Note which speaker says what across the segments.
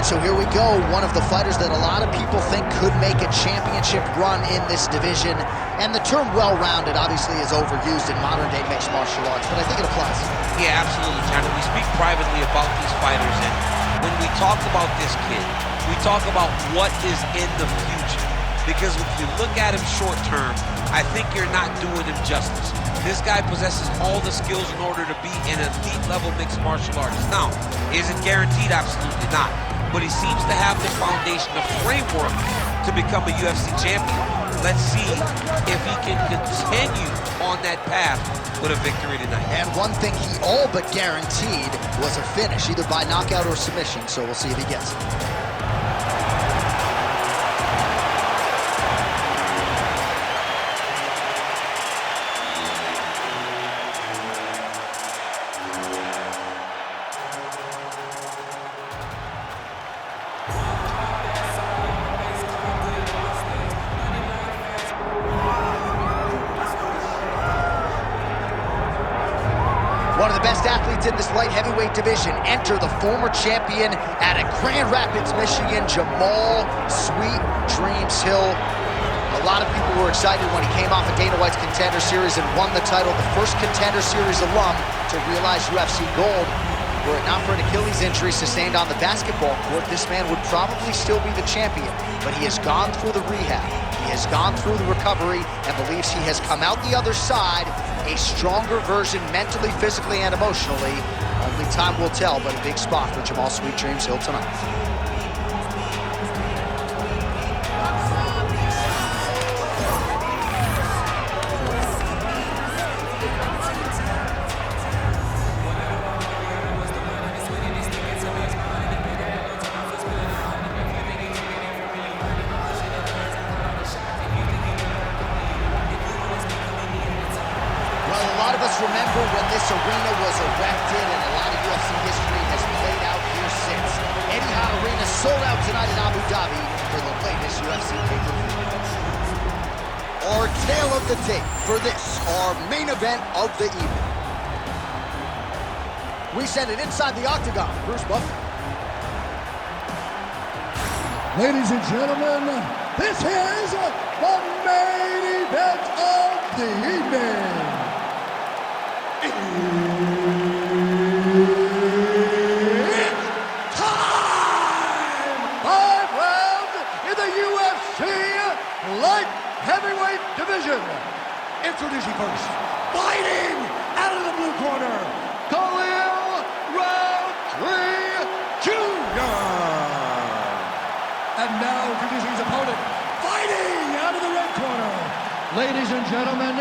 Speaker 1: so here we go. One of the fighters that a lot of people think could make a championship run in this division. And the term well-rounded obviously is overused in modern-day mixed martial arts, but I think it applies.
Speaker 2: Yeah, absolutely, John. We speak privately about these fighters, and when we talk about this kid, we talk about what is in the future. Because if you look at him short-term, I think you're not doing him justice. This guy possesses all the skills in order to be an elite-level mixed martial artist. Now, is it guaranteed? Absolutely not. But he seems to have the foundation, the framework to become a UFC champion. Let's see if he can continue on that path with a victory tonight.
Speaker 1: And one thing he all but guaranteed was a finish, either by knockout or submission, so we'll see if he gets it. One of the best athletes in this light heavyweight division. Enter the former champion out of Grand Rapids, Michigan, Jamal "Sweet Dreams" Hill. A lot of people were excited when he came off of Dana White's Contender Series and won the title, the first Contender Series alum to realize UFC gold. Were it not for an Achilles injury sustained on the basketball court, this man would probably still be the champion. But he has gone through the rehab. He has gone through the recovery and believes he has come out the other side a stronger version mentally, physically, and emotionally. Only time will tell, but a big spot for Jamal "Sweet Dreams" Hill tonight. Remember when this arena was erected, and a lot of UFC history has played out here since. Etihad Arena sold out tonight in Abu Dhabi for the latest UFC pay-per-view. Our tale of the tape for this, our main event of the evening. We send it inside the octagon. Bruce Buffer.
Speaker 3: Ladies and gentlemen, this is the main event of the evening. It's time! 5 rounds in the UFC light heavyweight division. Introducing first, fighting out of the blue corner, Khalil Rountree Jr. And now introducing his opponent, fighting out of the red corner. Ladies and gentlemen,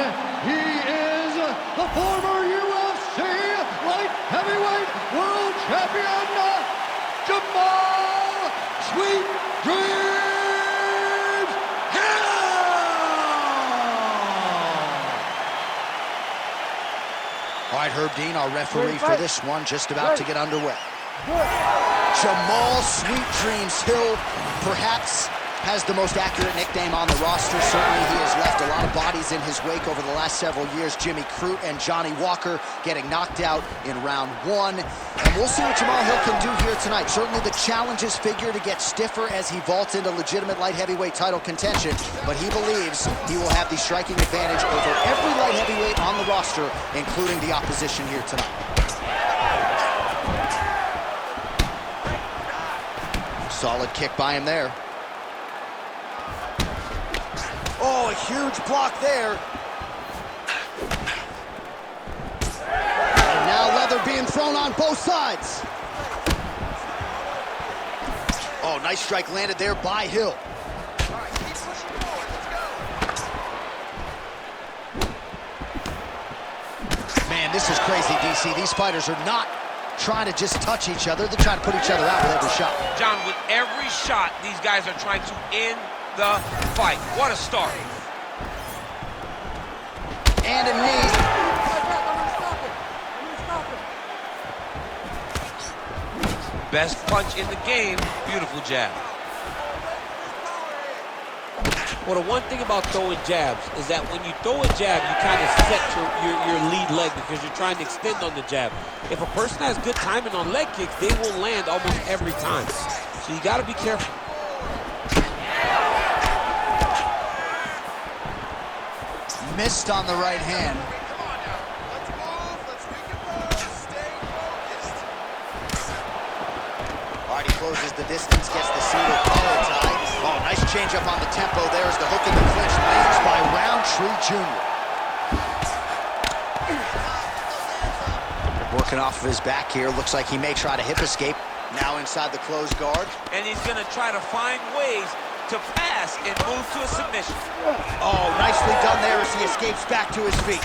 Speaker 3: he is the former UFC light heavyweight world champion, Jamal "Sweet Dreams" Hill!
Speaker 1: All right, Herb Dean, our referee for this one, just about to get underway. Jamal "Sweet Dreams" Hill, perhaps has the most accurate nickname on the roster. Certainly he has left a lot of bodies in his wake over the last several years. Jimmy Crute and Johnny Walker getting knocked out in round 1. And we'll see what Jamal Hill can do here tonight. Certainly the challenges figure to get stiffer as he vaults into legitimate light heavyweight title contention, but he believes he will have the striking advantage over every light heavyweight on the roster, including the opposition here tonight. Solid kick by him there. Oh, a huge block there. And now leather being thrown on both sides. Oh, nice strike landed there by Hill. Man, this is crazy, DC. These fighters are not trying to just touch each other. They're trying to put each other out with every shot.
Speaker 2: John, with every shot, these guys are trying to end the fight. What a start.
Speaker 1: And a knee.
Speaker 2: Best punch in the game. Beautiful jab. Well, the one thing about throwing jabs is that when you throw a jab, you kind of set your lead leg because you're trying to extend on the jab. If a person has good timing on leg kicks, they will land almost every time. So you got to be careful.
Speaker 1: Missed on the right hand. All right, he closes the distance, gets the single collar tie. Oh, nice change up on the tempo. There's the hook in the clinch, leads by Rountree Jr. Working off of his back here. Looks like he may try to hip escape. Now inside the closed guard.
Speaker 2: And he's going to try to find ways to pass and move to a submission.
Speaker 1: Oh, nicely done there as he escapes back to his feet.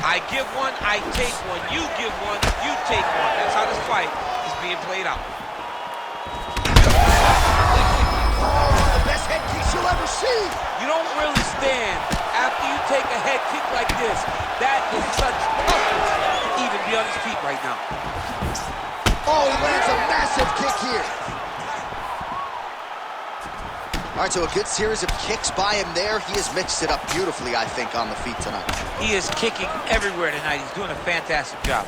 Speaker 2: I give one, I take one. You give one, you take one. That's how this fight is being played out.
Speaker 1: Oh, the best head kicks you'll ever see.
Speaker 2: You don't really stand after you take a head kick like this. That is such toughness to even be on his feet right now.
Speaker 1: Oh, he lands a massive kick here. All right, so a good series of kicks by him there. He has mixed it up beautifully, I think, on the feet tonight.
Speaker 2: He is kicking everywhere tonight. He's doing a fantastic job.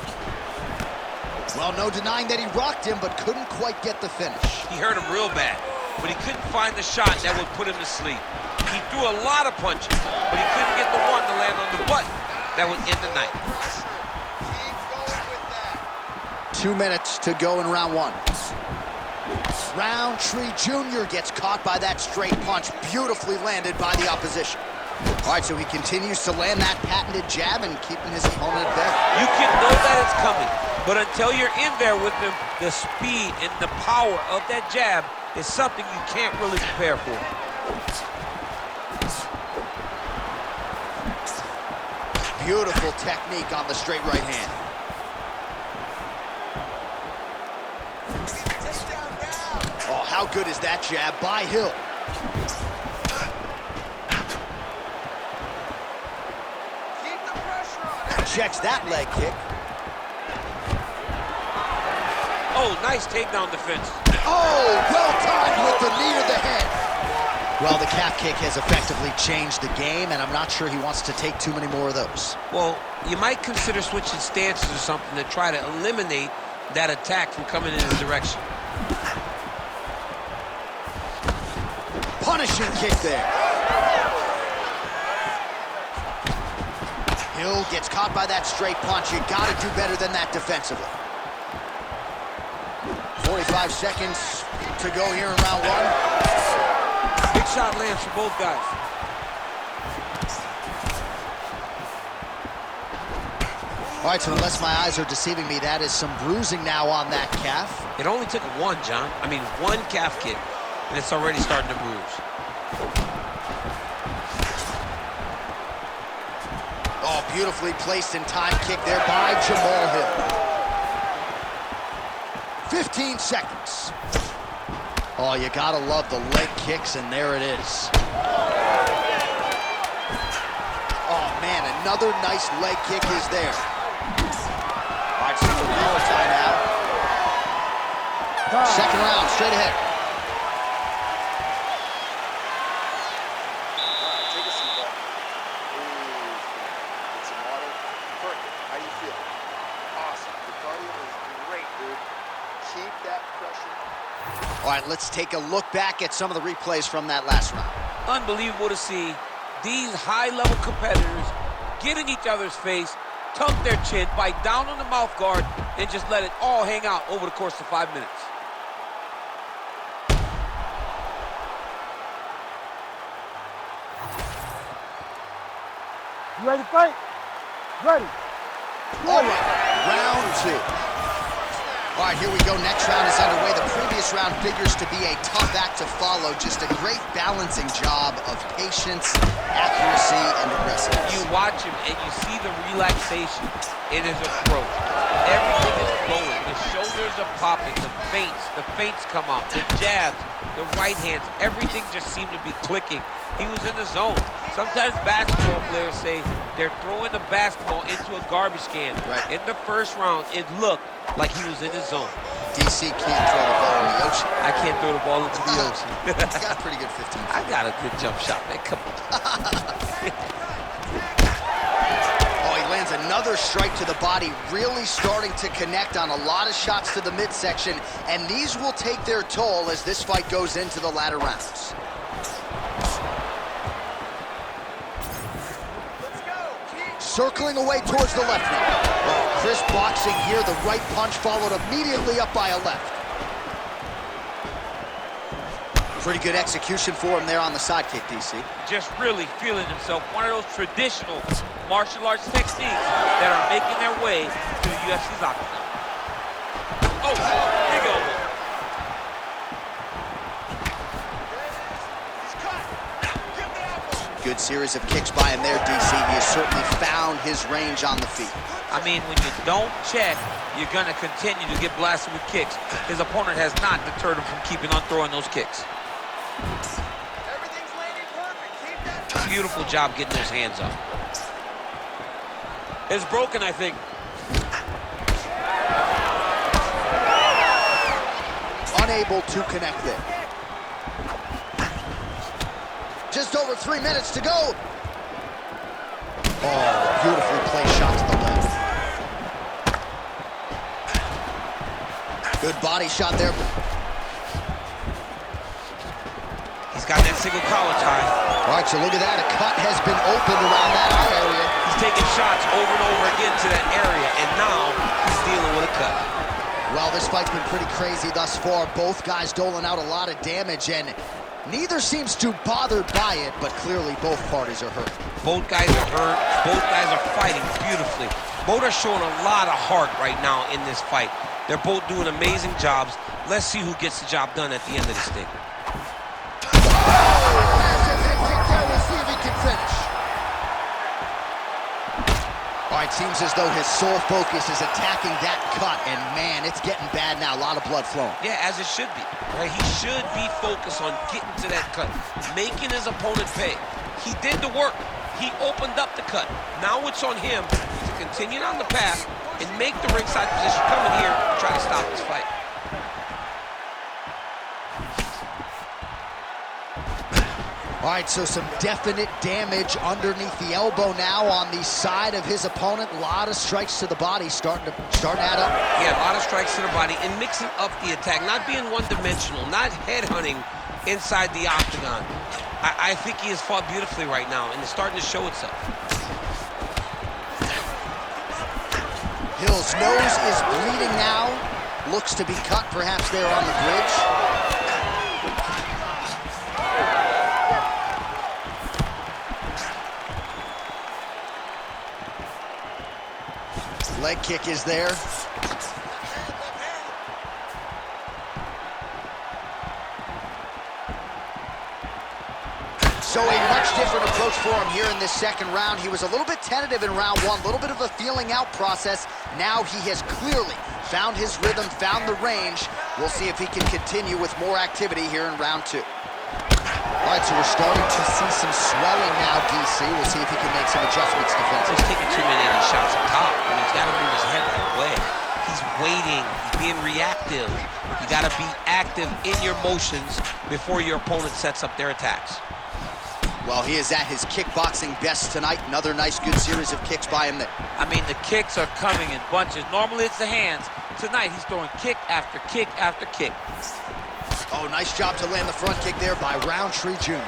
Speaker 1: Well, no denying that he rocked him, but couldn't quite get the finish.
Speaker 2: He hurt him real bad, but he couldn't find the shot that would put him to sleep. He threw a lot of punches, but he couldn't get the one to land on the button that would end the night.
Speaker 1: 2 minutes to go in round one. Rountree Jr. gets caught by that straight punch, beautifully landed by the opposition. All right, so he continues to land that patented jab and keeping his opponent at bay.
Speaker 2: You can know that it's coming, but until you're in there with him, the speed and the power of that jab is something you can't really prepare for.
Speaker 1: Beautiful technique on the straight right hand. Oh, how good is that jab by Hill? Checks that leg kick.
Speaker 2: Oh, nice takedown defense.
Speaker 1: Oh, well timed with the knee to the head. Well, the calf kick has effectively changed the game, and I'm not sure he wants to take too many more of those.
Speaker 2: Well, you might consider switching stances or something to try to eliminate that attack from coming in his direction.
Speaker 1: Punishing kick there. Hill gets caught by that straight punch. You got to do better than that defensively. 45 seconds to go here in round one.
Speaker 2: Big shot lands for both guys.
Speaker 1: All right, so unless my eyes are deceiving me, that is some bruising now on that calf.
Speaker 2: It only took one, John. I mean, one calf kick, and it's already starting to bruise.
Speaker 1: Oh, beautifully placed and time kick there by Jamahal Hill. 15 seconds. Oh, you gotta love the leg kicks, and there it is. Oh, man, another nice leg kick is there. All right, so the power tie now. Second round, straight ahead. All right, let's take a look back at some of the replays from that last round.
Speaker 2: Unbelievable to see these high-level competitors get in each other's face, tuck their chin, bite down on the mouth guard, and just let it all hang out over the course of 5 minutes.
Speaker 4: You ready to fight? Ready.
Speaker 1: All right, round two. All right, here we go. Next round is underway. The previous round figures to be a tough act to follow. Just a great balancing job of patience, accuracy, and aggressiveness.
Speaker 2: You watch him and you see the relaxation in his approach. Everything is flowing. The shoulders are popping. The feints come out. The jabs, the right hands, everything just seemed to be clicking. He was in the zone. Sometimes basketball players say they're throwing the basketball into a garbage can.
Speaker 1: Right.
Speaker 2: In the first round, it looked like he was in his zone.
Speaker 1: DC can't throw the ball in the ocean.
Speaker 2: I can't throw the ball into the ocean.
Speaker 1: He's got a pretty good 15 feet.
Speaker 2: I got a good jump shot, man. Come on.
Speaker 1: Oh, Oh, he lands another strike to the body, really starting to connect on a lot of shots to the midsection, and these will take their toll as this fight goes into the latter rounds. Circling away towards the left knee. Oh, crisp boxing here. The right punch followed immediately up by a left. Pretty good execution for him there on the side kick, DC.
Speaker 5: Just really feeling himself. One of those traditional martial arts techniques that are making their way to the UFC's octagon. Oh, big elbow.
Speaker 1: Good series of kicks by him there, DC. He has certainly found his range on the feet.
Speaker 5: I mean, when you don't check, you're going to continue to get blasted with kicks. His opponent has not deterred him from keeping on throwing those kicks.
Speaker 1: Everything's landing perfect. Keep that.
Speaker 2: Beautiful job getting those hands up.
Speaker 5: It's broken, I think.
Speaker 1: Unable to connect there. Just over 3 minutes to go. Oh, beautifully placed shot to the leg. Good body shot there.
Speaker 2: He's got that single collar tie.
Speaker 1: All right, so look at that. A cut has been opened around that eye area.
Speaker 2: He's taking shots over and over again to that area, and now he's dealing with a cut.
Speaker 1: Well, this fight's been pretty crazy thus far. Both guys doling out a lot of damage, and neither seems too bothered by it, but clearly both parties are hurt.
Speaker 2: Both guys are hurt. Both guys are fighting beautifully. Both are showing a lot of heart right now in this fight. They're both doing amazing jobs. Let's see who gets the job done at the end of this thing.
Speaker 1: We'll see if he can finish. All right, seems as though his sole focus is attacking that cut, and man, it's getting bad now. A lot of blood flowing.
Speaker 2: Yeah, as it should be. Right? He should be focused on getting to that cut, making his opponent pay. He did the work. He opened up the cut. Now it's on him to continue on the path and make the ringside position, come in here and try to stop this fight.
Speaker 1: All right, so some definite damage underneath the elbow now on the side of his opponent. A lot of strikes to the body starting to add up.
Speaker 2: Yeah, a lot of strikes to the body and mixing up the attack, not being one-dimensional, not headhunting inside the octagon. I think he has fought beautifully right now, and it's starting to show itself.
Speaker 1: Hill's nose is bleeding now. Looks to be cut, perhaps there on the bridge. Leg kick is there. So a much different approach for him here in this second round. He was a little bit tentative in round one, a little bit of a feeling out process. Now he has clearly found his rhythm, found the range. We'll see if he can continue with more activity here in round two. All right, so we're starting to see some swelling now, DC. We'll see if he can make some adjustments defensively.
Speaker 2: He's taking too many of these shots up top. I mean, he's got to move his head right away. He's waiting. He's being reactive. You got to be active in your motions before your opponent sets up their attacks.
Speaker 1: Well, he is at his kickboxing best tonight. Another nice, good series of kicks by him there.
Speaker 5: I mean, the kicks are coming in bunches. Normally it's the hands. Tonight he's throwing kick after kick after kick.
Speaker 1: Oh, nice job to land the front kick there by Rountree Jr.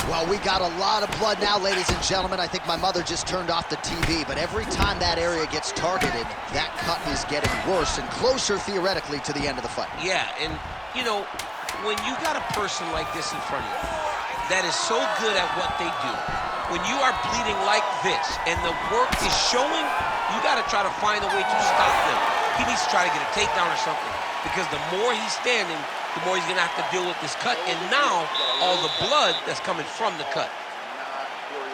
Speaker 1: Well, we got a lot of blood now, ladies and gentlemen. I think my mother just turned off the TV, but every time that area gets targeted, that cut is getting worse and closer, theoretically, to the end of the fight.
Speaker 2: Yeah, and, you know, when you got a person like this in front of you that is so good at what they do, when you are bleeding like this and the work is showing, you got to try to find a way to stop them. He needs to try to get a takedown or something, because the more he's standing, the more he's going to have to deal with this cut, and now all the blood that's coming from the cut.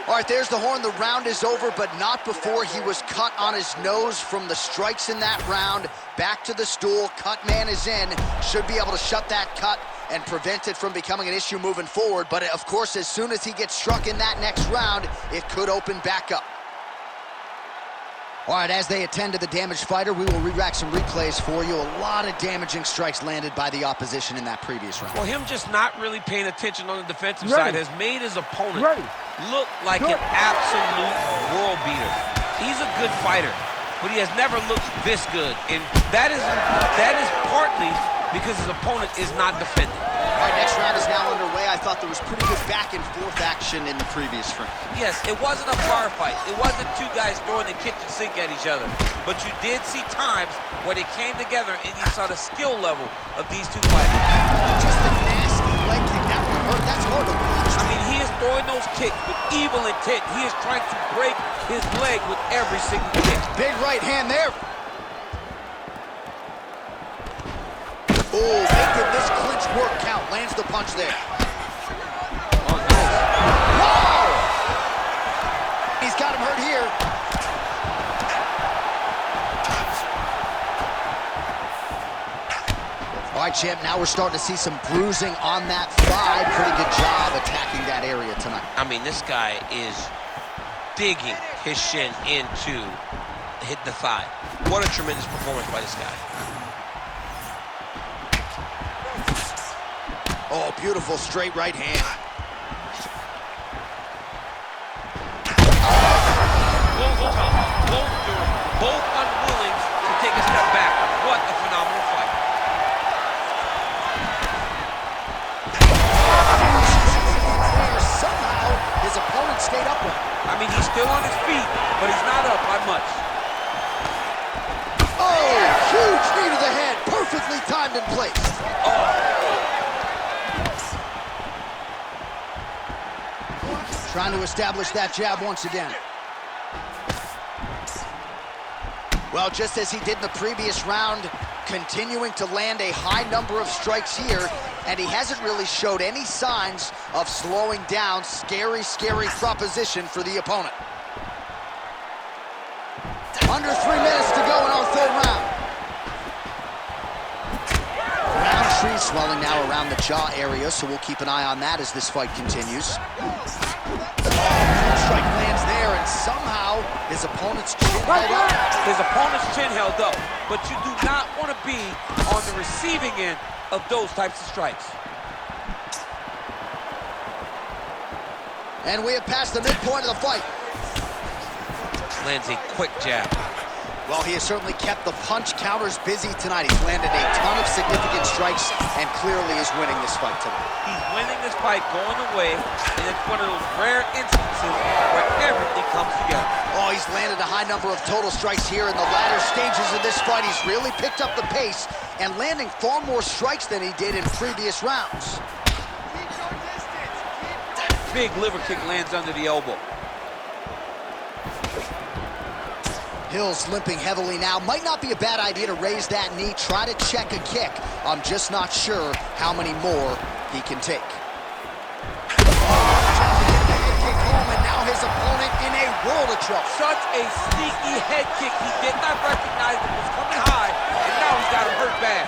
Speaker 1: All right, there's the horn. The round is over, but not before he was cut on his nose from the strikes in that round. Back to the stool. Cut man is in. Should be able to shut that cut and prevent it from becoming an issue moving forward. But, of course, as soon as he gets struck in that next round, it could open back up. All right, as they attend to the damaged fighter, we will re-rack some replays for you. A lot of damaging strikes landed by the opposition in that previous round.
Speaker 2: Well, him just not really paying attention on the defensive side has made his opponent look like an absolute world beater. He's a good fighter, but he has never looked this good. And that is partly because his opponent is not defending.
Speaker 1: All right, next round is now underway. I thought there was pretty good back and forth action in the previous round.
Speaker 5: Yes, it wasn't a bar fight. It wasn't two guys throwing the kitchen sink at each other. But you did see times where they came together and you saw the skill level of these two fighters.
Speaker 1: Just a nasty leg kick. That one hurt. That's hard to watch.
Speaker 5: I mean, he is throwing those kicks with evil intent. He is trying to break his leg with every single kick.
Speaker 1: Big right hand there. Oh, making this clinch work count. Lands the punch there.
Speaker 5: Oh, nice.
Speaker 1: Whoa! He's got him hurt here. All right, champ, now we're starting to see some bruising on that thigh. Pretty good job attacking that area tonight.
Speaker 2: I mean, this guy is digging his shin into hit the thigh. What a tremendous performance by this guy.
Speaker 1: Oh, beautiful straight right hand.
Speaker 5: Both unwilling to take a step back. What a phenomenal fight.
Speaker 1: Somehow, his opponent stayed upright.
Speaker 5: I mean, he's still on his feet, but he's not up by much.
Speaker 1: Oh, huge knee to the head. Perfectly timed and placed. Trying to establish that jab once again. Well, just as he did in the previous round, continuing to land a high number of strikes here, and he hasn't really showed any signs of slowing down. Scary, scary proposition for the opponent. Under 3 minutes to go in our third round. Rountree swelling now around the jaw area, so we'll keep an eye on that as this fight continues. Strike lands there, and somehow his opponent's chin held up.
Speaker 5: His opponent's chin held up, but you do not want to be on the receiving end of those types of strikes.
Speaker 1: And we have passed the midpoint of the fight.
Speaker 2: Lands a quick jab.
Speaker 1: Well, he has certainly kept the punch counters busy tonight. He's landed a ton of significant strikes and clearly is winning this fight tonight.
Speaker 5: He's winning this fight going away, and it's one of those rare instances where everything comes together.
Speaker 1: Oh, he's landed a high number of total strikes here in the latter stages of this fight. He's really picked up the pace and landing far more strikes than he did in previous rounds.
Speaker 5: Big liver kick lands under the elbow.
Speaker 1: Hill's limping heavily now. Might not be a bad idea to raise that knee, try to check a kick. I'm just not sure how many more he can take. Kick home, and now his opponent in a world of trouble.
Speaker 5: Such a sneaky head kick. He did not recognize it was coming high, and now he's got him hurt bad.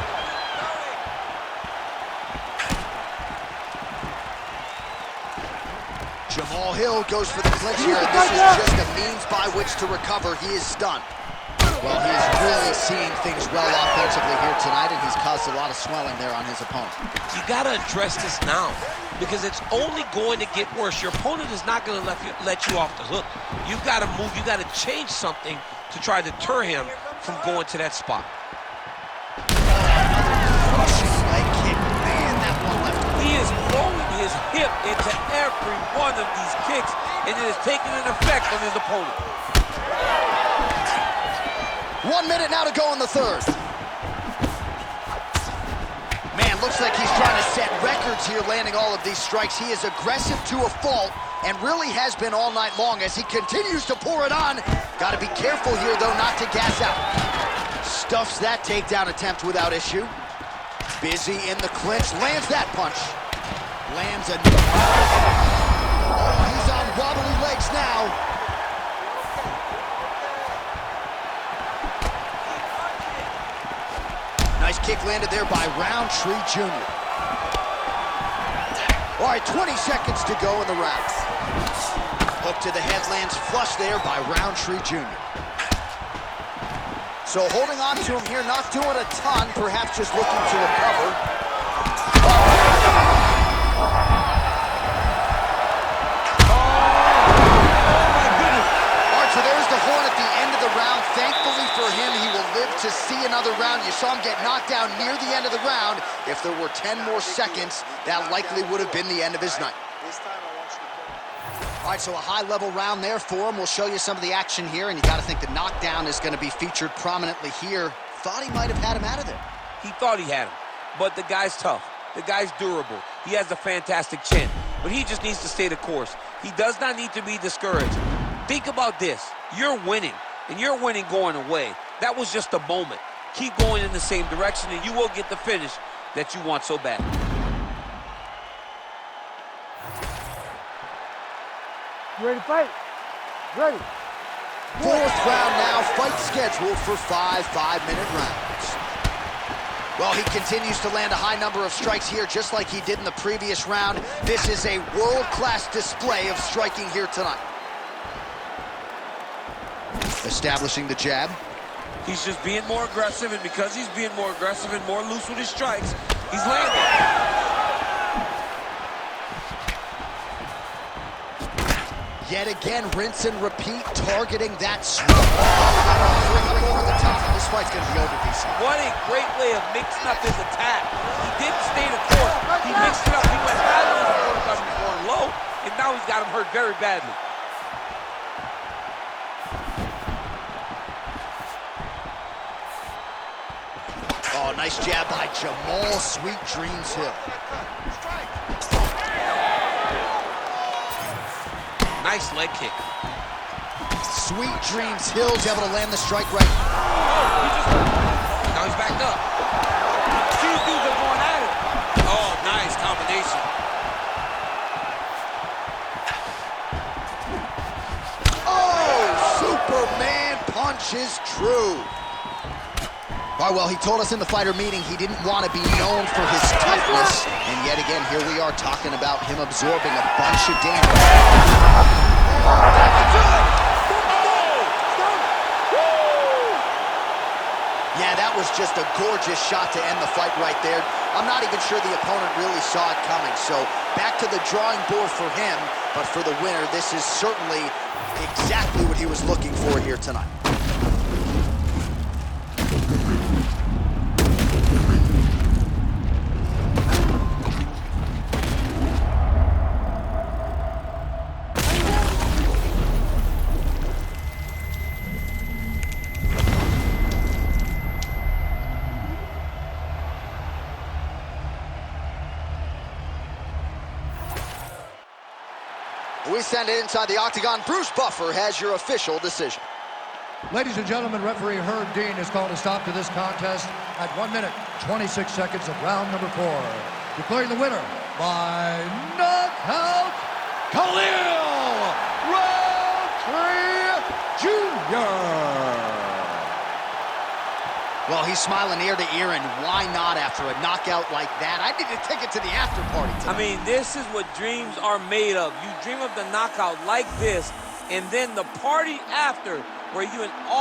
Speaker 1: Jamahal Hill goes for the clinch here, and this is just a means by which to recover. He is stunned. Well, he is really seeing things well offensively here tonight, and he's caused a lot of swelling there on his opponent.
Speaker 2: You got to address this now because it's only going to get worse. Your opponent is not going to let you off the hook. You've got to move. You've got to change something to try to deter him from going to that spot.
Speaker 1: Crushing leg kick. Man, that one left.
Speaker 5: He is throwing his hip into every one of these kicks, and it is taking an effect on his opponent.
Speaker 1: 1 minute now to go in the third. Man, looks like he's trying to set records here, landing all of these strikes. He is aggressive to a fault and really has been all night long as he continues to pour it on. Got to be careful here, though, not to gas out. Stuffs that takedown attempt without issue. Busy in the clinch, lands that punch. Lands a... Oh, he's on wobbly legs now. Nice kick landed there by Rountree Jr. All right, 20 seconds to go in the round. Hook to the head lands flush there by Rountree Jr. So holding on to him here, not doing a ton, perhaps just looking to recover. All right, so there's the horn at the see another round. You saw him get knocked down near the end of the round. If there were 10 more seconds, that likely would have been the end of his night. All right, so a high-level round there for him. We'll show you some of the action here, and you got to think the knockdown is going to be featured prominently here. Thought he might have had him out of there.
Speaker 2: He thought he had him, but the guy's tough. The guy's durable. He has a fantastic chin, but he just needs to stay the course. He does not need to be discouraged. Think about this. You're winning, and you're winning going away. That was just a moment. Keep going in the same direction, and you will get the finish that you want so bad.
Speaker 4: You ready to fight? Ready.
Speaker 1: Fourth round now, fight scheduled for 5 5-minute rounds. Well, he continues to land a high number of strikes here, just like he did in the previous round. This is a world-class display of striking here tonight. Establishing the jab.
Speaker 2: He's just being more aggressive, and because he's being more aggressive and more loose with his strikes, he's landing.
Speaker 1: Yet again, rinse and repeat, targeting that swing. Over the top. This fight's going to be over, DC.
Speaker 2: What a great way of mixing up his attack. He didn't stay the course. He mixed it up. He went high on his first time before low, and now he's got him hurt very badly.
Speaker 1: Oh, nice jab by Jamal Sweet Dreams Hill.
Speaker 2: Nice leg kick.
Speaker 1: Sweet Dreams Hill's able to land the strike right.
Speaker 2: Oh, now he's backed up. These dudes are going at it. Oh, nice combination.
Speaker 1: Oh, Superman punch is true. All right, well, he told us in the fighter meeting he didn't want to be known for his toughness. And yet again, here we are talking about him absorbing a bunch of damage. Yeah, that was just a gorgeous shot to end the fight right there. I'm not even sure the opponent really saw it coming. So back to the drawing board for him. But for the winner, this is certainly exactly what he was looking for here tonight. We send it inside the octagon. Bruce Buffer has your official decision.
Speaker 3: Ladies and gentlemen, referee Herb Dean has called a stop to this contest at 1 minute, 26 seconds of round number 4. Declaring the winner by knockout, Khalil Rountree Jr.
Speaker 1: Well, he's smiling ear to ear, and why not after a knockout like that? I need to take it to the after party tonight.
Speaker 2: I mean, this is what dreams are made of. You dream of the knockout like this, and then the party after, where you and all